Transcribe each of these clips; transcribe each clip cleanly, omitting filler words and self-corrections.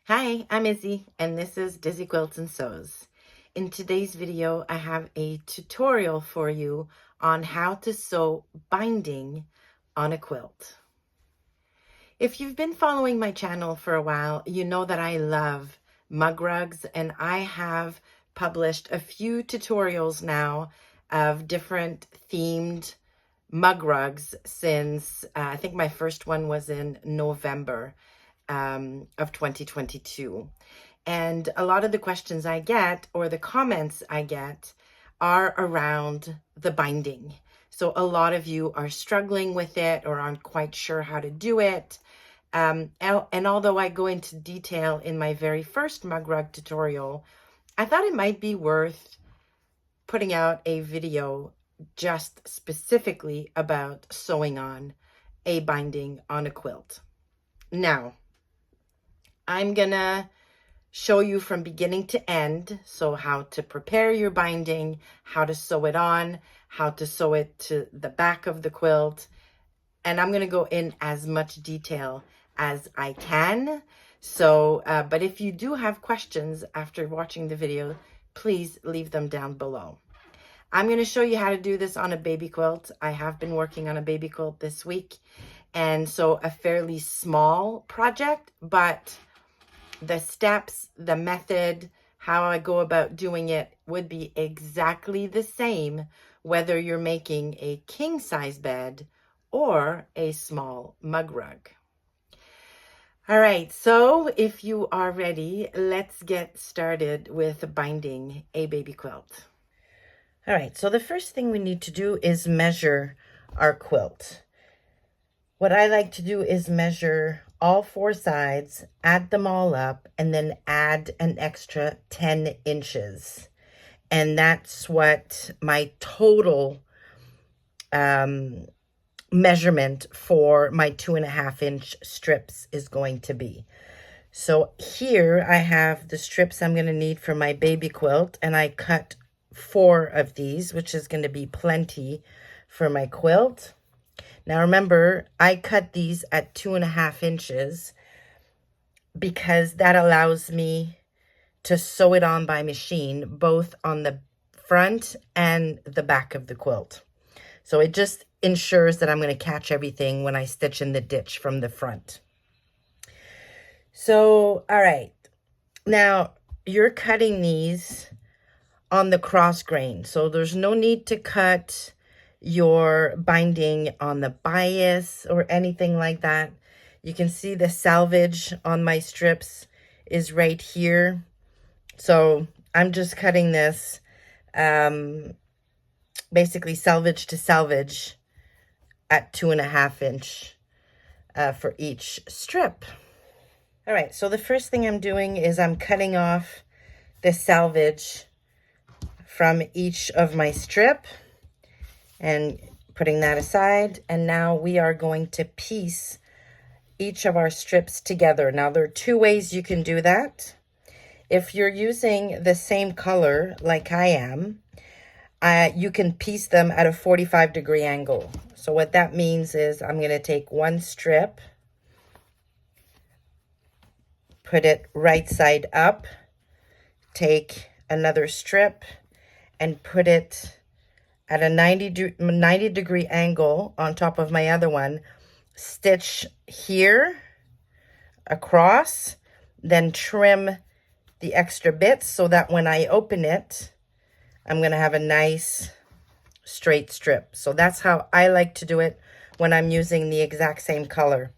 Hi, I'm Izzy, and this is Dizzy Quilts and Sews. In today's video, I have a tutorial for you on how to sew binding on a quilt. If you've been following my channel for a while, you know that I love mug rugs, and I have published a few tutorials now of different themed mug rugs since I think my first one was in November of 2022. And a lot of the questions I get or the comments I get are around the binding. So a lot of you are struggling with it or aren't quite sure how to do it. And although I go into detail in my very first mug rug tutorial, I thought it might be worth putting out a video just specifically about sewing on a binding on a quilt. Now, I'm gonna show you from beginning to end, so how to prepare your binding, how to sew it on, how to sew it to the back of the quilt, and I'm going to go in as much detail as I can. So, but if you do have questions after watching the video, please leave them down below. I'm going to show you how to do this on a baby quilt. I have been working on a baby quilt this week, and so a fairly small project, but the steps, the method, how I go about doing it would be exactly the same whether you're making a king size bed or a small mug rug. All right, so if you are ready, let's get started with binding a baby quilt. All right, so the first thing we need to do is measure our quilt. What I like to do is measure all four sides, add them all up, and then add an extra 10 inches. And that's what my total measurement for my 2.5-inch strips is going to be. So here I have the strips I'm going to need for my baby quilt, and I cut 4 of these, which is going to be plenty for my quilt. Now remember, I cut these at 2.5 inches because that allows me to sew it on by machine, both on the front and the back of the quilt. So it just ensures that I'm going to catch everything when I stitch in the ditch from the front. So, all right. Now, you're cutting these on the cross grain, so there's no need to cut your binding on the bias or anything like that. You can see the selvage on my strips is right here. So I'm just cutting this basically selvage to selvage at 2.5 inch for each strip. All right, so the first thing I'm doing is I'm cutting off the selvage from each of my strip and putting that aside. And now we are going to piece each of our strips together. Now there are 2 ways you can do that. If you're using the same color like I am, you can piece them at a 45-degree angle. So what that means is I'm going to take one strip, put it right side up, take another strip and put it at a 90-degree angle on top of my other one, stitch here across, then trim the extra bits so that when I open it, I'm going to have a nice straight strip. So that's how I like to do it when I'm using the exact same color.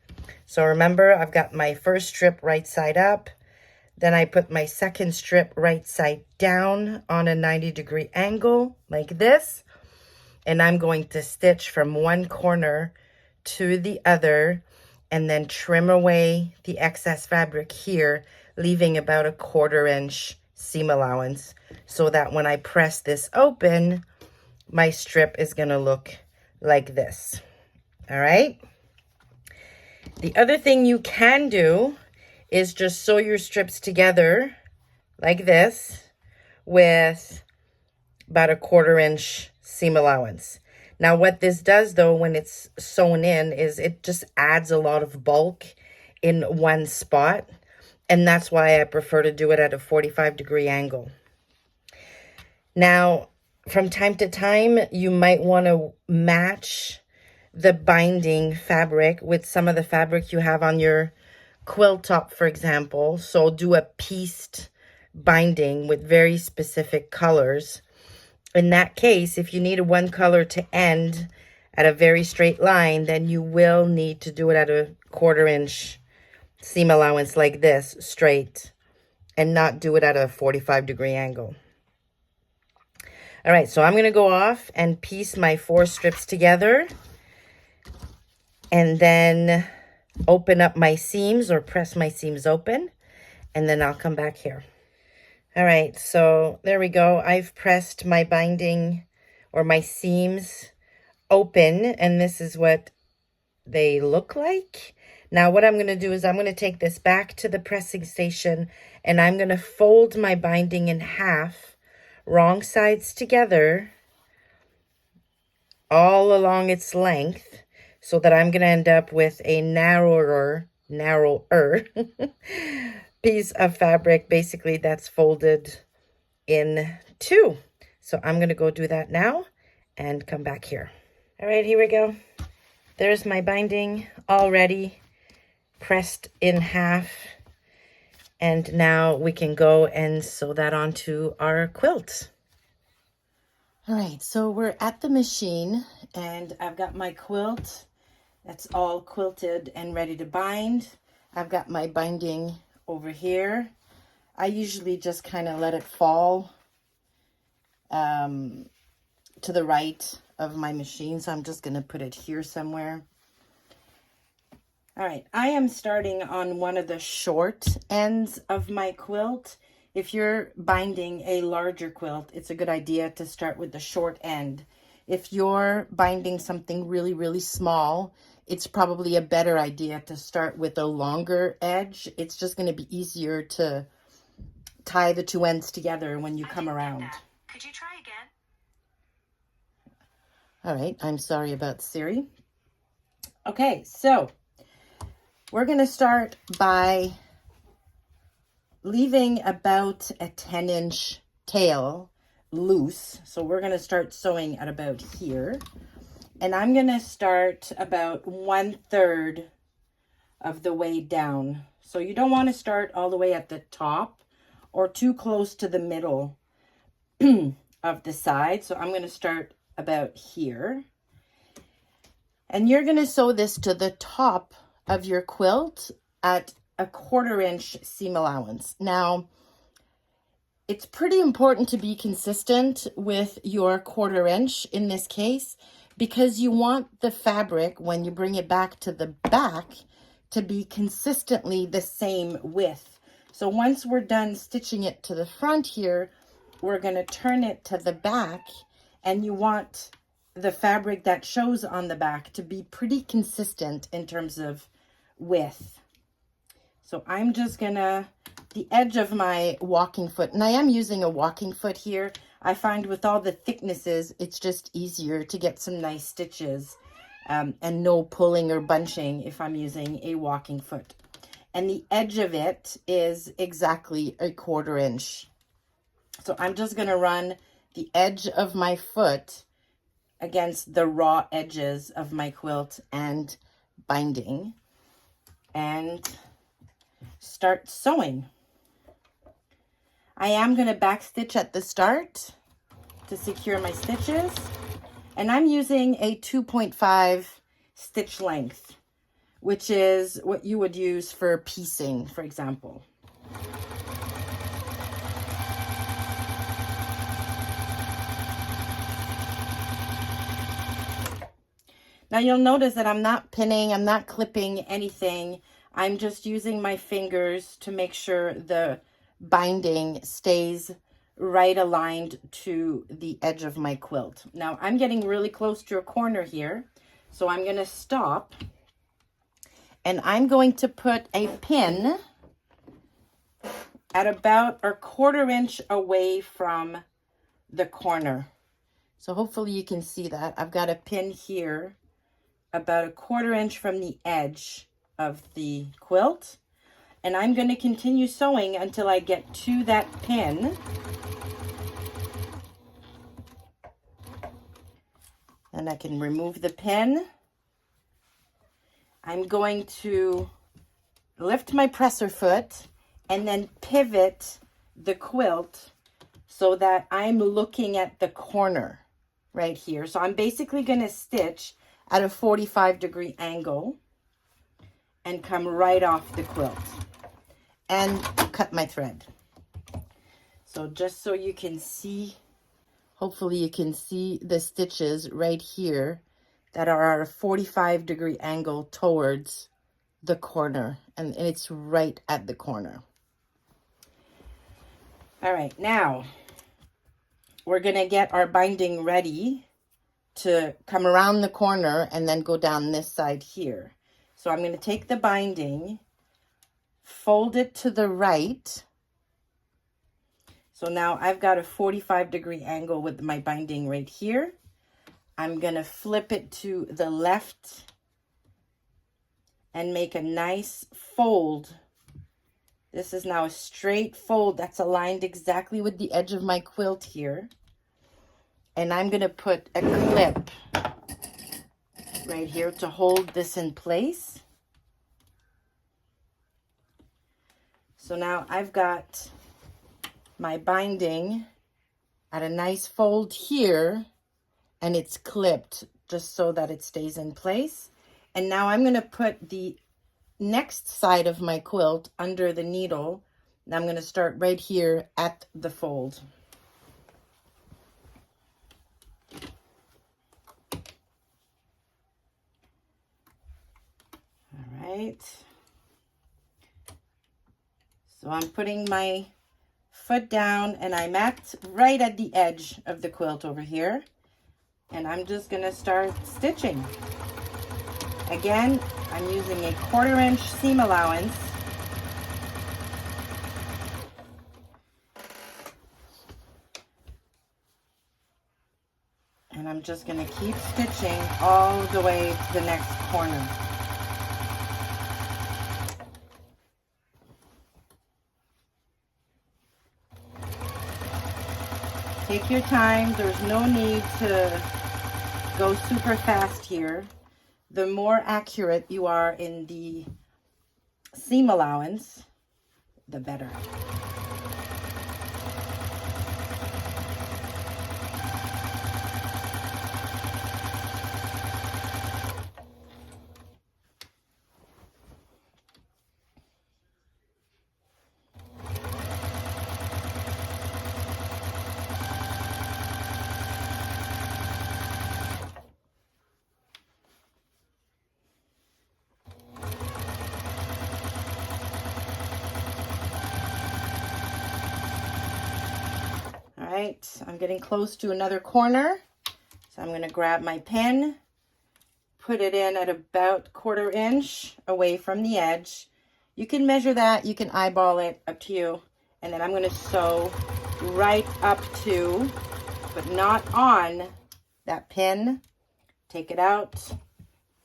So remember, I've got my first strip right side up, then I put my second strip right side down on a 90-degree angle like this. And I'm going to stitch from one corner to the other and then trim away the excess fabric here, leaving about a 1/4 inch seam allowance so that when I press this open, my strip is going to look like this. All right. The other thing you can do is just sew your strips together like this with about a 1/4 inch seam allowance. Now what this does though, when it's sewn in, is it just adds a lot of bulk in one spot. And that's why I prefer to do it at a 45-degree angle. Now, from time to time, you might want to match the binding fabric with some of the fabric you have on your quilt top, for example. So do a pieced binding with very specific colors. In that case, if you need one color to end at a very straight line, then you will need to do it at a 1/4 inch seam allowance like this, straight, and not do it at a 45-degree angle. All right, so I'm going to go off and piece my 4 strips together and then open up my seams or press my seams open, and then I'll come back here. All right, so there we go. I've pressed my binding or my seams open, and this is what they look like. Now what I'm going to do is I'm going to take this back to the pressing station, and I'm going to fold my binding in half, wrong sides together, all along its length, so that I'm going to end up with a narrower piece of fabric, basically, that's folded in 2. So I'm going to go do that now and come back here. All right, here we go. There's my binding already pressed in half. And now we can go and sew that onto our quilt. All right, so we're at the machine, and I've got my quilt that's all quilted and ready to bind. I've got my binding over here. I usually just kind of let it fall to the right of my machine, so I'm just going to put it here somewhere. All right, I am starting on one of the short ends of my quilt. If you're binding a larger quilt, it's a good idea to start with the short end. If you're binding something really, really small, it's probably a better idea to start with a longer edge. It's just going to be easier to tie the 2 ends together when you come around. Could you try again? All right, I'm sorry about Siri. Okay, so we're going to start by leaving about a 10-inch tail loose. So we're going to start sewing at about here. And I'm going to start about 1/3 of the way down. So you don't want to start all the way at the top or too close to the middle of the side. So I'm going to start about here. And you're going to sew this to the top of your quilt at a 1/4 inch seam allowance. Now, it's pretty important to be consistent with your 1/4 inch in this case, because you want the fabric, when you bring it back to the back, to be consistently the same width. So once we're done stitching it to the front here, we're going to turn it to the back, and you want the fabric that shows on the back to be pretty consistent in terms of width. So I'm just gonna, the edge of my walking foot, and I am using a walking foot here. I find with all the thicknesses, it's just easier to get some nice stitches and no pulling or bunching if I'm using a walking foot. And the edge of it is exactly a 1/4 inch. So I'm just gonna run the edge of my foot against the raw edges of my quilt and binding and start sewing. I am going to back stitch at the start to secure my stitches, and I'm using a 2.5 stitch length, which is what you would use for piecing, for example. Now you'll notice that I'm not pinning, I'm not clipping anything. I'm just using my fingers to make sure the binding stays right aligned to the edge of my quilt. Now I'm getting really close to a corner here, so I'm going to stop, and I'm going to put a pin at about a 1/4 inch away from the corner. So hopefully you can see that. I've got a pin here about a 1/4 inch from the edge of the quilt. And I'm going to continue sewing until I get to that pin. And I can remove the pin. I'm going to lift my presser foot and then pivot the quilt so that I'm looking at the corner right here. So I'm basically going to stitch at a 45-degree angle and come right off the quilt and cut my thread. So just so you can see, hopefully you can see the stitches right here that are at a 45-degree angle towards the corner, and it's right at the corner. All right, now we're gonna get our binding ready to come around the corner and then go down this side here. So I'm gonna take the binding, fold it to the right. So now I've got a 45-degree angle with my binding right here. I'm gonna flip it to the left and make a nice fold. This is now a straight fold that's aligned exactly with the edge of my quilt here. And I'm going to put a clip right here to hold this in place. So now I've got my binding at a nice fold here, and it's clipped just so that it stays in place. And now I'm going to put the next side of my quilt under the needle, and I'm going to start right here at the fold. All right. So I'm putting my foot down, and I'm right at the edge of the quilt over here, and I'm just going to start stitching. Again, I'm using a 1/4 inch seam allowance. And I'm just going to keep stitching all the way to the next corner. Take your time. There's no need to go super fast here. The more accurate you are in the seam allowance, the better. All right, I'm getting close to another corner. So I'm going to grab my pin, put it in at about 1/4 inch away from the edge. You can measure that, you can eyeball it, up to you. And then I'm going to sew right up to, but not on, that pin. Take it out,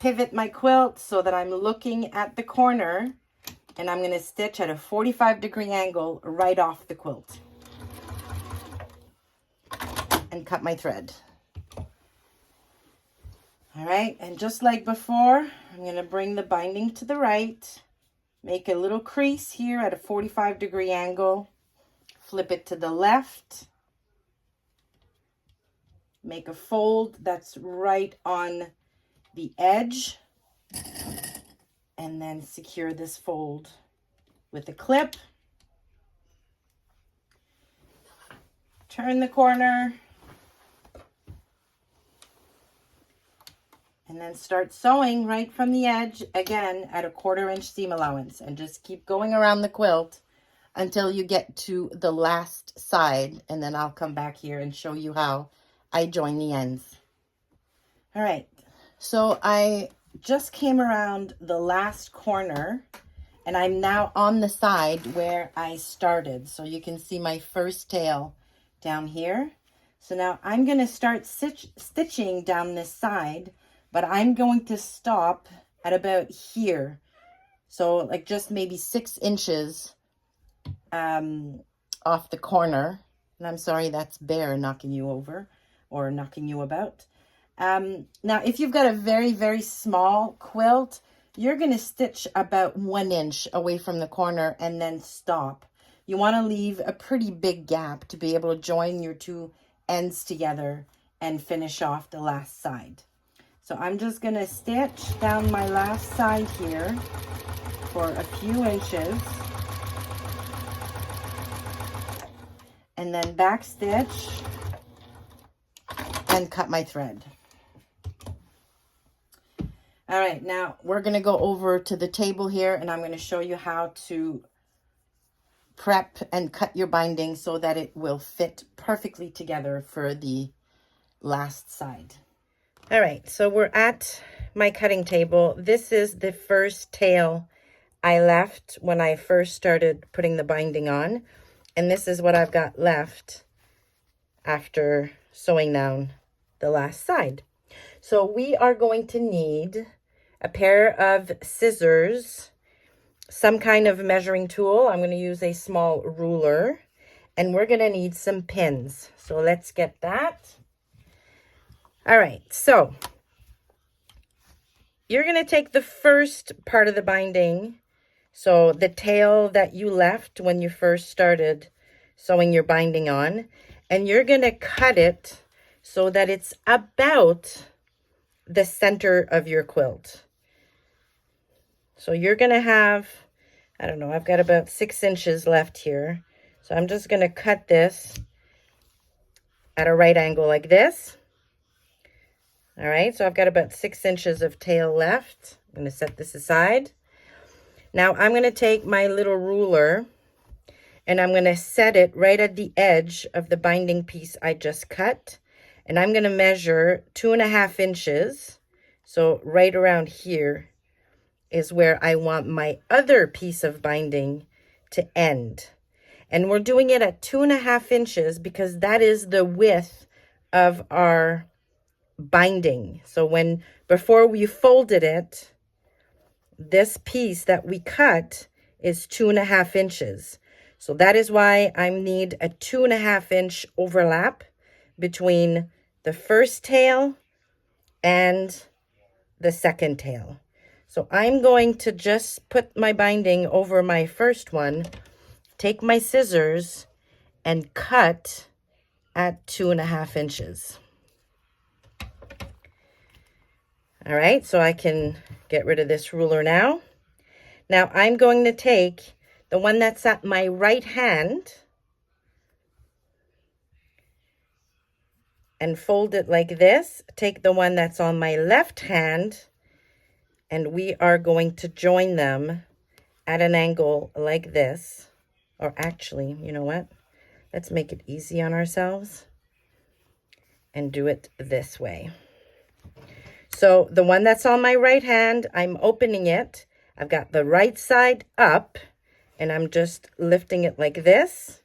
pivot my quilt so that I'm looking at the corner, and I'm going to stitch at a 45-degree angle right off the quilt. And cut my thread. All right, and just like before, I'm going to bring the binding to the right, make a little crease here at a 45-degree angle, flip it to the left, make a fold that's right on the edge, and then secure this fold with a clip. Turn the corner, and then start sewing right from the edge, again at a 1/4 inch seam allowance, and just keep going around the quilt until you get to the last side, and then I'll come back here and show you how I join the ends. All right, so I just came around the last corner, and I'm now on the side where I started. So you can see my first tail down here. So now I'm going to start stitching down this side, but I'm going to stop at about here. So like just maybe 6 inches off the corner. And I'm sorry, that's Bear knocking you over or knocking you about. Now, if you've got a very, very small quilt, you're going to stitch about 1 inch away from the corner and then stop. You want to leave a pretty big gap to be able to join your 2 ends together and finish off the last side. So I'm just going to stitch down my last side here for a few inches. And then back stitch and cut my thread. All right, now we're going to go over to the table here, and I'm going to show you how to prep and cut your binding so that it will fit perfectly together for the last side. All right, so we're at my cutting table. This is the first tail I left when I first started putting the binding on, and this is what I've got left after sewing down the last side. So we are going to need a pair of scissors, some kind of measuring tool. I'm going to use a small ruler, and we're going to need some pins. So let's get that. All right, so you're going to take the first part of the binding, so the tail that you left when you first started sewing your binding on, and you're going to cut it so that it's about the center of your quilt. So you're going to have, I don't know, I've got about 6 inches left here. So I'm just going to cut this at a right angle like this. All right, so I've got about 6 inches of tail left. I'm going to set this aside. Now I'm going to take my little ruler and I'm going to set it right at the edge of the binding piece I just cut. And I'm going to measure 2.5 inches. So right around here is where I want my other piece of binding to end. And we're doing it at 2.5 inches because that is the width of our binding. So before we folded it, this piece that we cut is 2.5 inches. So that is why I need a 2.5 inch overlap between the first tail and the second tail. So I'm going to just put my binding over my first one, take my scissors, and cut at 2.5 inches. All right, so I can get rid of this ruler now. Now I'm going to take the one that's at my right hand and fold it like this. Take the one that's on my left hand, and we are going to join them at an angle like this. Or actually, you know what? Let's make it easy on ourselves and do it this way. So the one that's on my right hand, I'm opening it. I've got the right side up, and I'm just lifting it like this.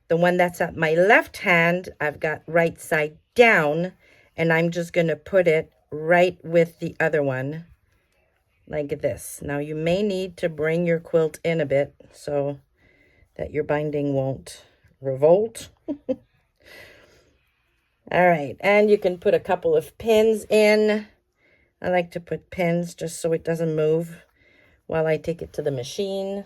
The one that's at my left hand, I've got right side down, and I'm just going to put it right with the other one, like this. Now you may need to bring your quilt in a bit so that your binding won't revolt. All right, and you can put a couple of pins in. I like to put pins just so it doesn't move while I take it to the machine.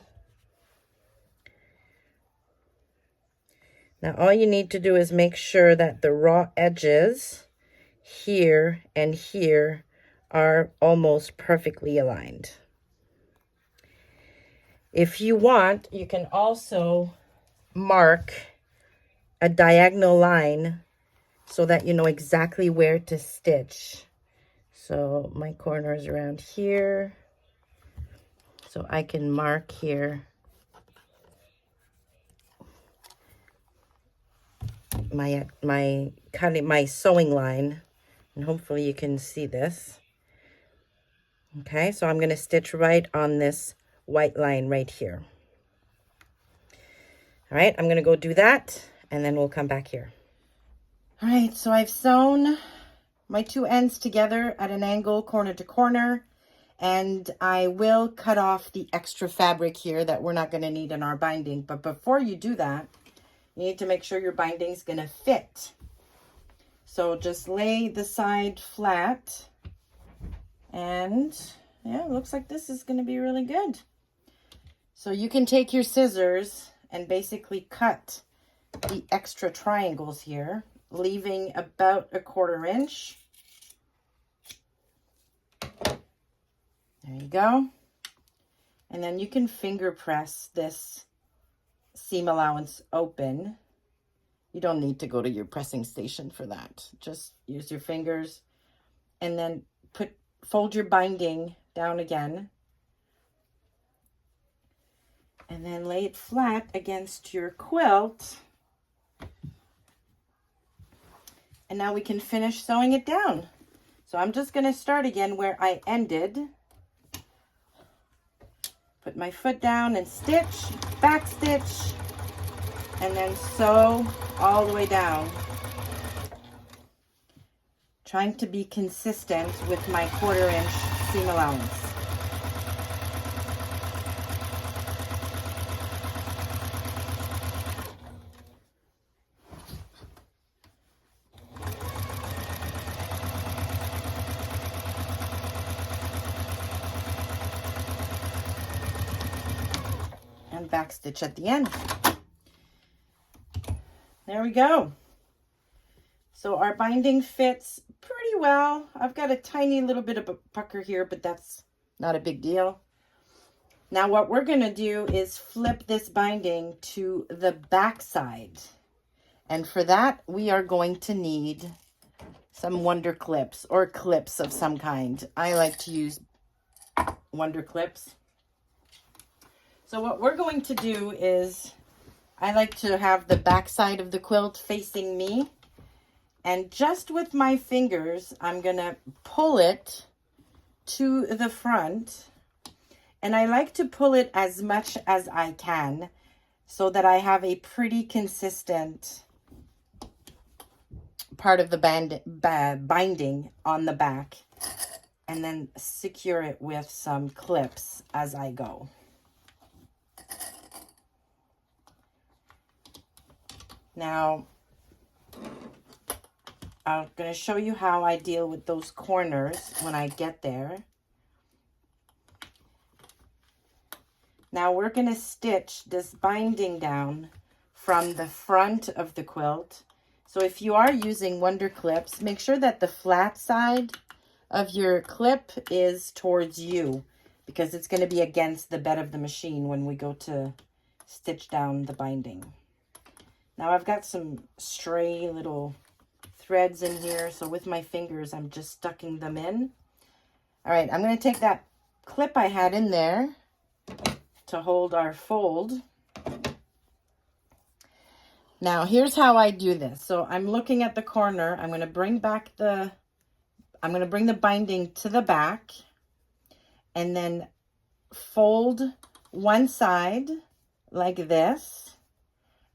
Now all you need to do is make sure that the raw edges here and here are almost perfectly aligned. If you want, you can also mark a diagonal line so that you know exactly where to stitch. So my corner is around here, so I can mark here my sewing line, and hopefully you can see this. Okay, so I'm going to stitch right on this white line right here. All right, I'm going to go do that, and then we'll come back here. All right, so I've sewn my 2 ends together at an angle, corner to corner, And I will cut off the extra fabric here that we're not going to need in our binding. But before you do that, you need to make sure your binding is going to fit. So just lay the side flat. And yeah, it looks like this is going to be really good. So you can take your scissors and basically cut the extra triangles here, leaving about 1/4 inch. There you go. And then you can finger press this seam allowance open. You don't need to go to your pressing station for that. Just use your fingers and then fold your binding down again. And then lay it flat against your quilt. And now we can finish sewing it down. So I'm just going to start again where I ended. Put my foot down and stitch, back stitch, and then sew all the way down. Trying to be consistent with my 1/4 inch seam allowance. And back stitch at the end. There we go. So our binding fits pretty well. I've got a tiny little bit of a pucker here, but that's not a big deal. Now what we're going to do is flip this binding to the back side. And for that, we are going to need some Wonder Clips or clips of some kind. I like to use Wonder Clips. So what we're going to do is, I like to have the back side of the quilt facing me. And just with my fingers, I'm going to pull it to the front. And I like to pull it as much as I can so that I have a pretty consistent part of the binding on the back. And then secure it with some clips as I go. Now, I'm going to show you how I deal with those corners when I get there. Now we're going to stitch this binding down from the front of the quilt. So if you are using Wonder Clips, make sure that the flat side of your clip is towards you, because it's going to be against the bed of the machine when we go to stitch down the binding. Now I've got some stray little threads in here, so with my fingers I'm just stucking them in. All right, I'm going to take that clip I had in there to hold our fold. Now here's how I do this. So I'm looking at the corner. I'm going to bring the binding to the back and then fold one side like this,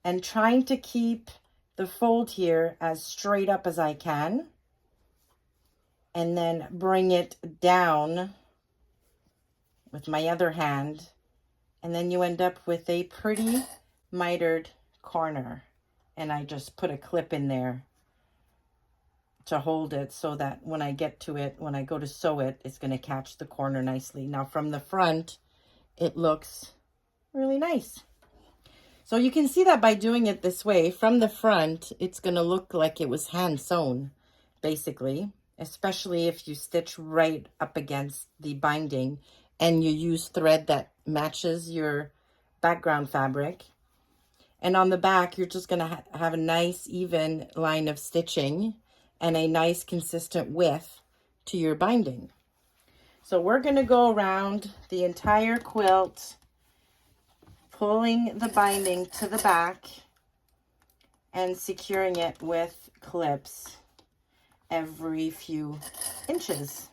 and trying to keep the fold here as straight up as I can, and then bring it down with my other hand, and then you end up with a pretty mitered corner. And I just put a clip in there to hold it so that when I get to it, when I go to sew it, it's going to catch the corner nicely. Now from the front, it looks really nice. So you can see that by doing it this way, from the front, it's going to look like it was hand sewn, basically, especially if you stitch right up against the binding and you use thread that matches your background fabric. And on the back, you're just going to have a nice even line of stitching and a nice consistent width to your binding. So we're going to go around the entire quilt, pulling the binding to the back and securing it with clips every few inches.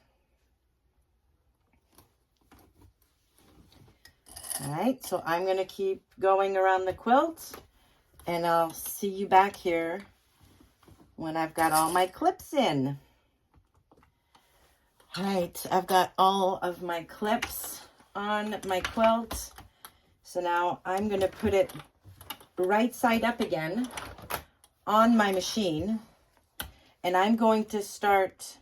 All right, so I'm going to keep going around the quilt, and I'll see you back here when I've got all my clips in. All right, I've got all of my clips on my quilt. So now I'm going to put it right side up again on my machine. And I'm going to start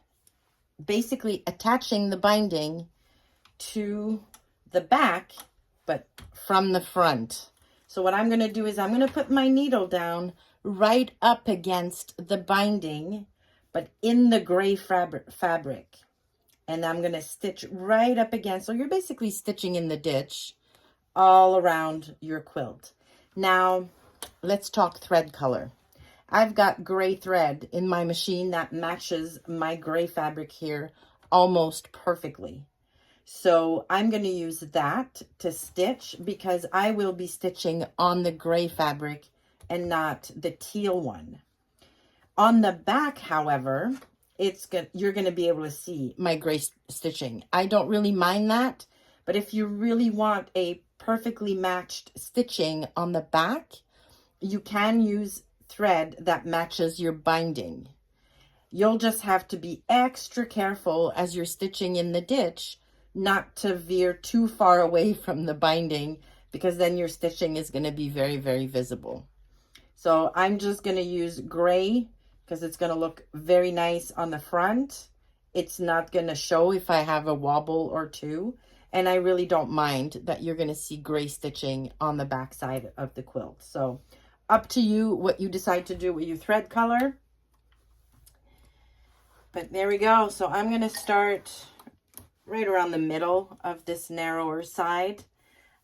basically attaching the binding to the back, but from the front. So what I'm going to do is I'm going to put my needle down right up against the binding, but in the gray fabric. And I'm going to stitch right up against, so you're basically stitching in the ditch all around your quilt. Now, let's talk thread color. I've got gray thread in my machine that matches my gray fabric here almost perfectly. So I'm going to use that to stitch because I will be stitching on the gray fabric and not the teal one. On the back, however, you're going to be able to see my gray stitching. I don't really mind that, but if you really want a perfectly matched stitching on the back, you can use thread that matches your binding. You'll just have to be extra careful as you're stitching in the ditch not to veer too far away from the binding, because then your stitching is going to be very, very visible. So I'm just going to use gray because it's going to look very nice on the front. It's not going to show if I have a wobble or two. And I really don't mind that you're going to see gray stitching on the back side of the quilt. So up to you what you decide to do with your thread color. But there we go. So I'm going to start right around the middle of this narrower side.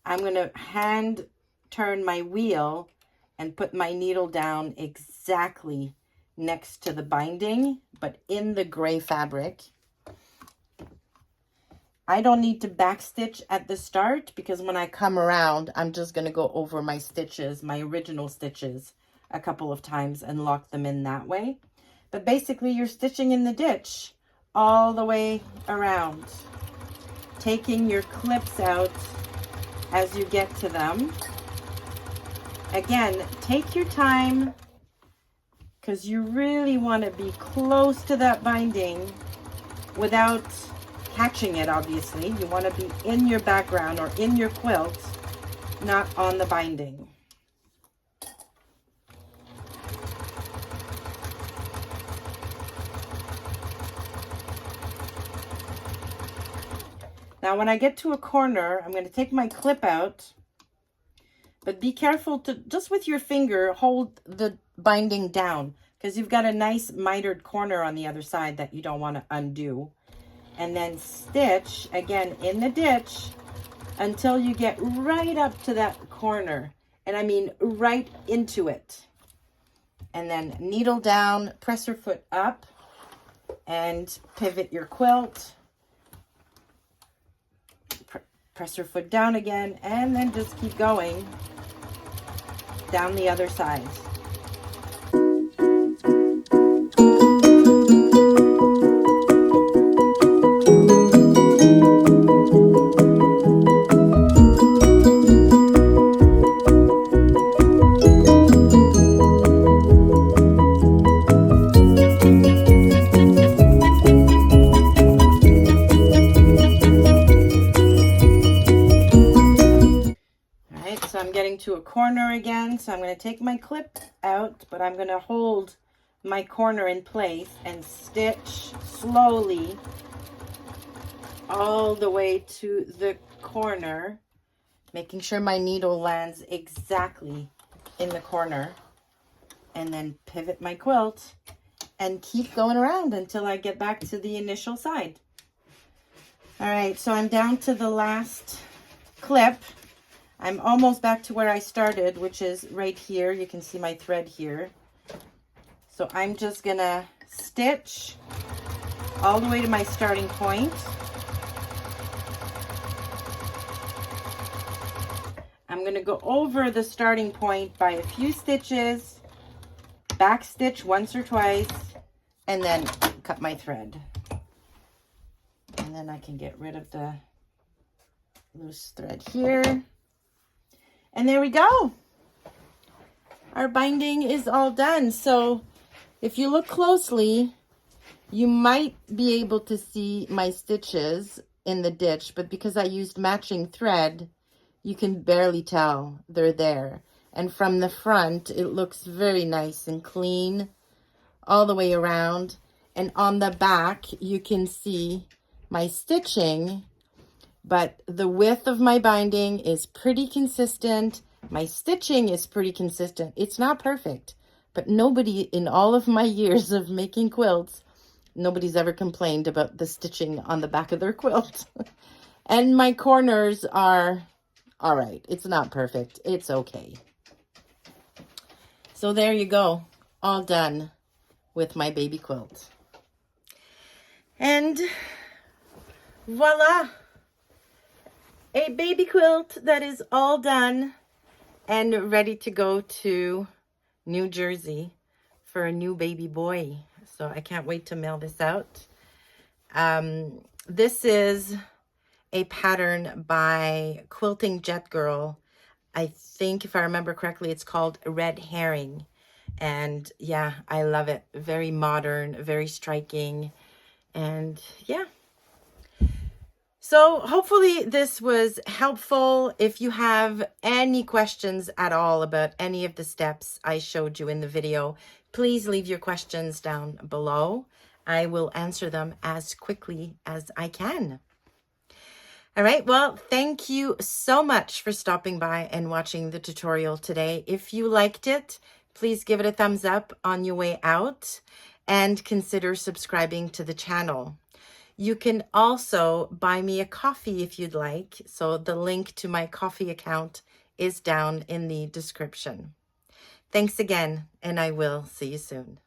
I'm going to hand turn my wheel and put my needle down exactly next to the binding, but in the gray fabric. I don't need to backstitch at the start because when I come around, I'm just going to go over my stitches, my original stitches, a couple of times and lock them in that way. But basically, you're stitching in the ditch all the way around, taking your clips out as you get to them. Again, take your time because you really want to be close to that binding without catching it, obviously. You want to be in your background or in your quilt, not on the binding. Now, when I get to a corner, I'm going to take my clip out, but be careful to, just with your finger, hold the binding down because you've got a nice mitered corner on the other side that you don't want to undo. And then stitch again in the ditch until you get right up to that corner. And I mean right into it. And then needle down, press your foot up, and pivot your quilt. Press your foot down again, and then just keep going down the other side. To a corner again, so I'm going to take my clip out, but I'm going to hold my corner in place and stitch slowly all the way to the corner, making sure my needle lands exactly in the corner, and then pivot my quilt and keep going around until I get back to the initial side. All right, so I'm down to the last clip. I'm almost back to where I started, which is right here. You can see my thread here. So I'm just gonna stitch all the way to my starting point. I'm gonna go over the starting point by a few stitches, back stitch once or twice, and then cut my thread. And then I can get rid of the loose thread here. And there we go. Our binding is all done. So if you look closely, You might be able to see my stitches in the ditch, but because I used matching thread, you can barely tell they're there. And from the front, it looks very nice and clean all the way around. And on the back, you can see my stitching, but the width of my binding is pretty consistent. My stitching is pretty consistent. It's not perfect, but nobody in all of my years of making quilts, nobody's ever complained about the stitching on the back of their quilt. And my corners are all right. It's not perfect. It's okay. So there you go. All done with my baby quilt. And voila, a baby quilt that is all done and ready to go to New Jersey for a new baby boy. So I can't wait to mail this out. This is a pattern by Quilting Jet Girl. I think, if I remember correctly, it's called Red Herring. And yeah, I love it. Very modern, very striking. And yeah. So hopefully this was helpful. If you have any questions at all about any of the steps I showed you in the video, please leave your questions down below. I will answer them as quickly as I can. All right, well, thank you so much for stopping by and watching the tutorial today. If you liked it, please give it a thumbs up on your way out and consider subscribing to the channel. You can also buy me a coffee if you'd like. So the link to my coffee account is down in the description. Thanks again, and I will see you soon.